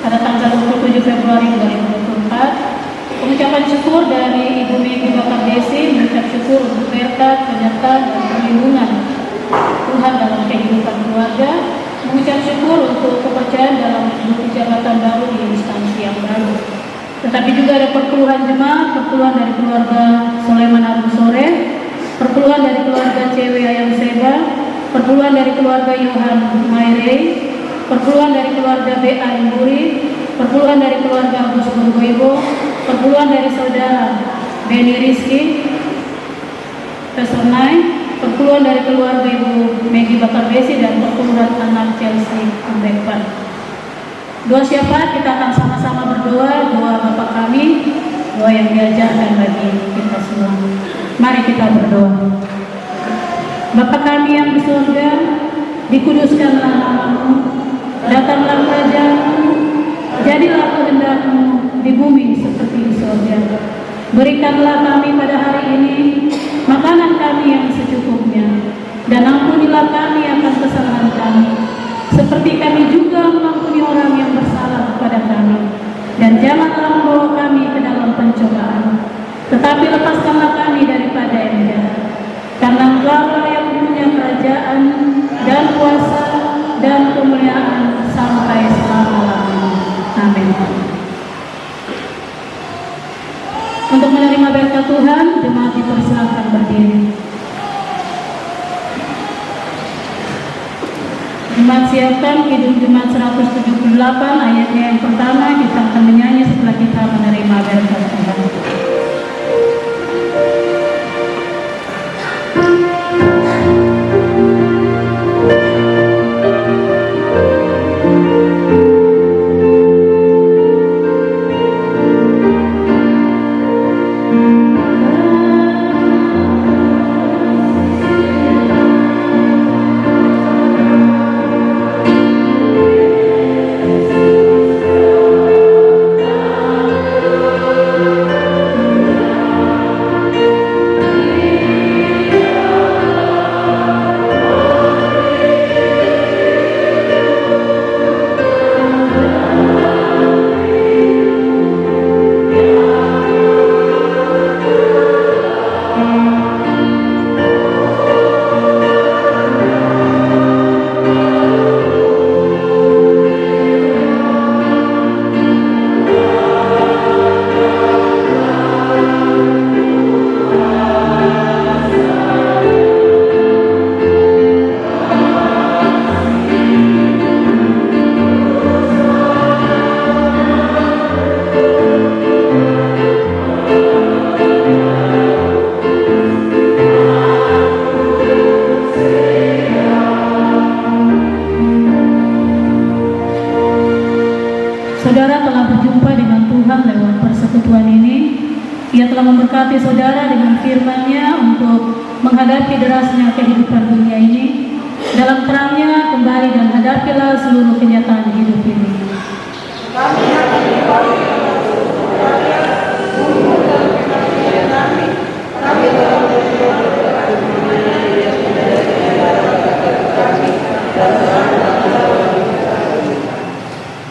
pada tanggal 27 Februari 2024. Pengucapan syukur dari Ibu Megi Bakar Desi mengucap syukur untuk berkat, penyertaan dan perlindungan Tuhan dalam kehidupan keluarga. Mengucap syukur untuk kepercayaan dalam hidup jabatan baru di instansi yang baru. Tetapi juga ada perpuluhan jemaat, perpuluhan dari keluarga Soleman Abu Sore, perpuluhan dari keluarga Cewe Ayam Seba, perpuluhan dari keluarga Yohan Mairei, perpuluhan dari keluarga B.A. Imburi, perpuluhan dari keluarga Agus Burgoibo, perpuluhan dari saudara Beni Rizky Pesonai, perpuluhan dari keluarga Ibu Megi Bakar Desi, dan perpuluhan anak Chelsea Ambekpan. Doa syafaat kita akan sama-sama berdoa, doa Bapa kami, doa yang diajarkan bagi kita semua. Mari kita berdoa. Bapa kami yang di surga, dikuduskanlah namamu, datanglah kerajaan-Mu, jadilah kehendak-Mu di bumi seperti di surga. Berikanlah kami pada hari ini makanan kami yang secukupnya, dan ampunilah kami akan kesalahan kami, seperti kami juga mengampuni orang yang bersalah kepada kami. Dan janganlah membawa kami ke dalam pencobaan, tetapi lepaskanlah kami daripada yang jahat. Karena Engkau yang punya kerajaan dan kuasa dan kemuliaan sampai selama-lamanya. Amin. Untuk menerima berkat Tuhan, jemaat dipersilakan berdiri. Jemaat siapkan Kidung Jemaat 178 ayatnya yang pertama, kita akan menyanyi setelah kita menerima berkat Tuhan. Saudara telah berjumpa dengan Tuhan lewat persekutuan ini. Ia telah memberkati saudara dengan firman-Nya untuk menghadapi derasnya kehidupan dunia ini. Dalam terangnya kembali dan hadapilah seluruh kenyataan hidup ini.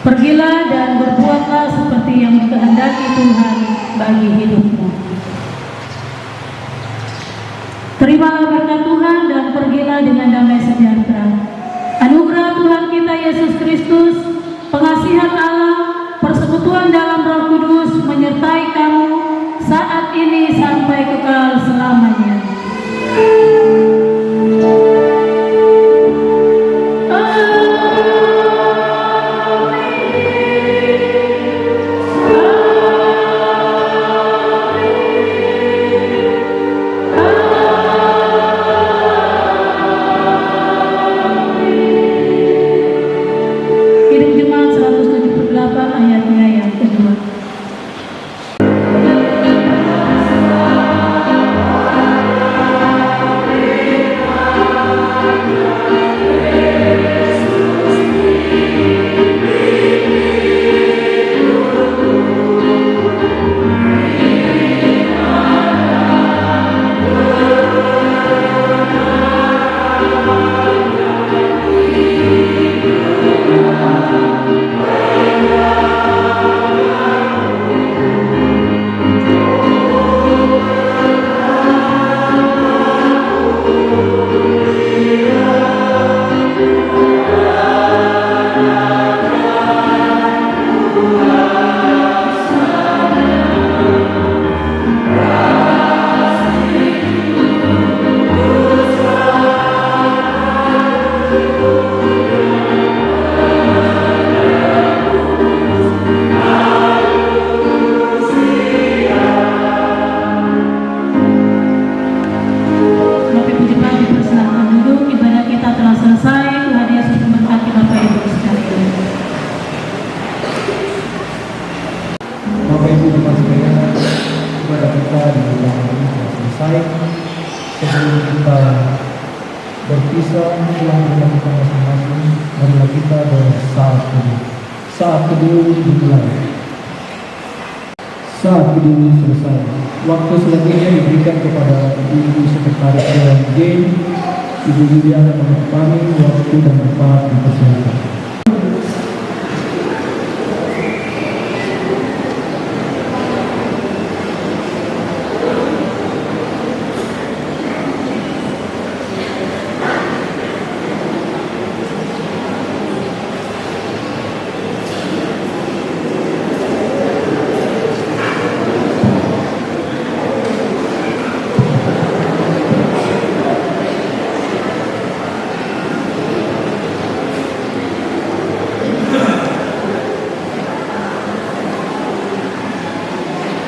Pergilah dan berbuatlah seperti yang dikehendaki Tuhan bagi hidupmu. Terimalah berkat Tuhan dan pergilah dengan damai sejahtera. Anugerah Tuhan kita Yesus Kristus, pengasihan Allah, persekutuan dalam Roh Kudus menyertai kamu saat ini sampai kekal selamanya. Oh lain sebelum kita berpisah pulang ke rumah kita masing-masing. Marilah kita bersaat teduh. Saat teduh dimulai. Saat teduh selesai. Waktu selanjutnya diberikan kepada Ibu Sekretaris Dewan J, Ibu Yuliana Mahapani, waktu dan tempat dipersilakan.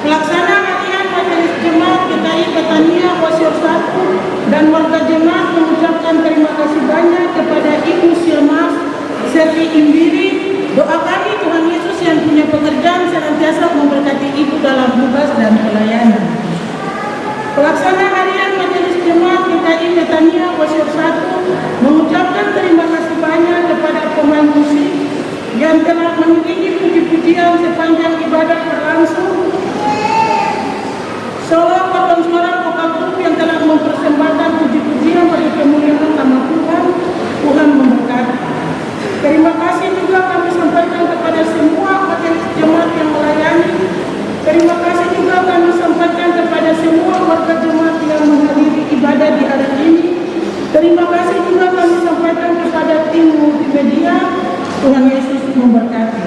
Pelaksana harian Majelis Jemaat GKI Betania Wasir 1 dan warga jemaat mengucapkan terima kasih banyak kepada Ibu Silmas Servi Imbiri. Doa kami Tuhan Yesus yang punya pekerjaan senantiasa memberkati Ibu dalam tugas dan pelayanan. Pelaksana harian Majelis Jemaat GKI Betania Wasir 1 mengucapkan terima kasih banyak kepada pemain musik yang telah mengiringi puji-pujian sepanjang ibadah berlangsung. Solo Kapan Suara Vokal Group yang telah mempersembahkan puji-pujian bagi kemuliaan nama Tuhan. Tuhan memberkati. Terima kasih juga kami sampaikan kepada semua majelis jemaat yang melayani. Terima kasih juga kami sampaikan kepada semua warga jemaat yang menghadiri ibadah di hari ini. Terima kasih juga kami sampaikan kepada tim multimedia. Tuhan Yesus memberkati.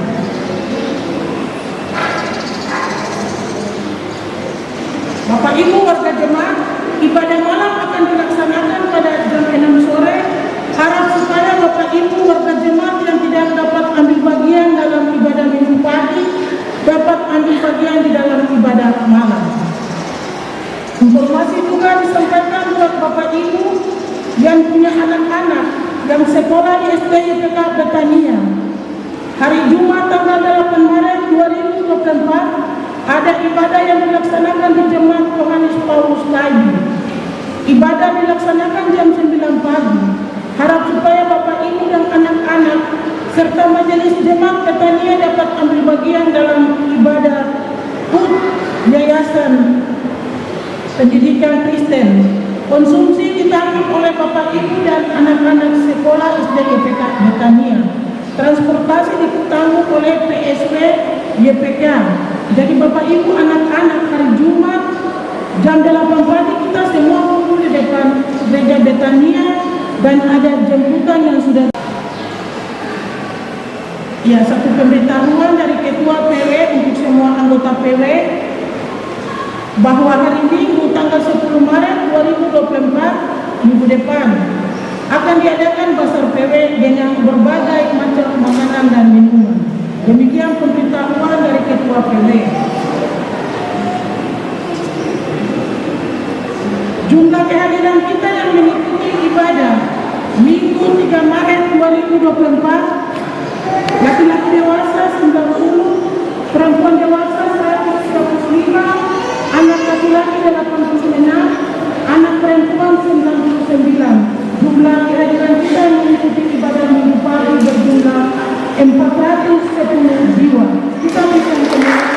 Bapak Ibu warga jemaat, ibadah malam akan dilaksanakan pada jam 6 sore. Harap supaya Bapak Ibu warga jemaat yang tidak dapat ambil bagian dalam ibadah minggu pagi dapat ambil bagian di dalam ibadah malam. Informasi juga disampaikan buat Bapak Ibu yang punya anak-anak yang sekolah di SDIPK Betania. Hari Jumat tanggal 8 Maret 2024 ada ibadah yang dilaksanakan di Jemaat Yohanes Paulus Lagi. Ibadah dilaksanakan jam 9 pagi. Harap supaya Bapak Ibu dan anak-anak serta majelis jemaat Betania dapat ambil bagian dalam ibadah HUT Yayasan Pendidikan Kristen. Konsumsi ditanggung oleh Bapak Ibu dan anak-anak sekolah SDIPK Betania. Transportasi ditanggung oleh PSW YPK. Jadi Bapak Ibu anak-anak hari Jumat jam 8 pagi kita semua kumpul di depan gereja Betania dan ada jemputan yang sudah. Ya, satu pemberitahuan dari Ketua PW untuk semua anggota PW bahwa hari Minggu tanggal 10 Maret 2024 minggu depan akan diadakan basar PW dengan berbagai macam makanan dan minuman. Demikian pemberitahuan dari Ketua PW. Jumlah kehadiran kita yang mengikuti ibadah Minggu 3 Maret 2024, laki-laki dewasa 90, perempuan dewasa 135, anak laki-laki 86, anak perempuan 99. Jumlah kehadiran kita yang mengikuti ibadah Minggu pagi berjumlah 410 jiwa. Kita bisa mengenal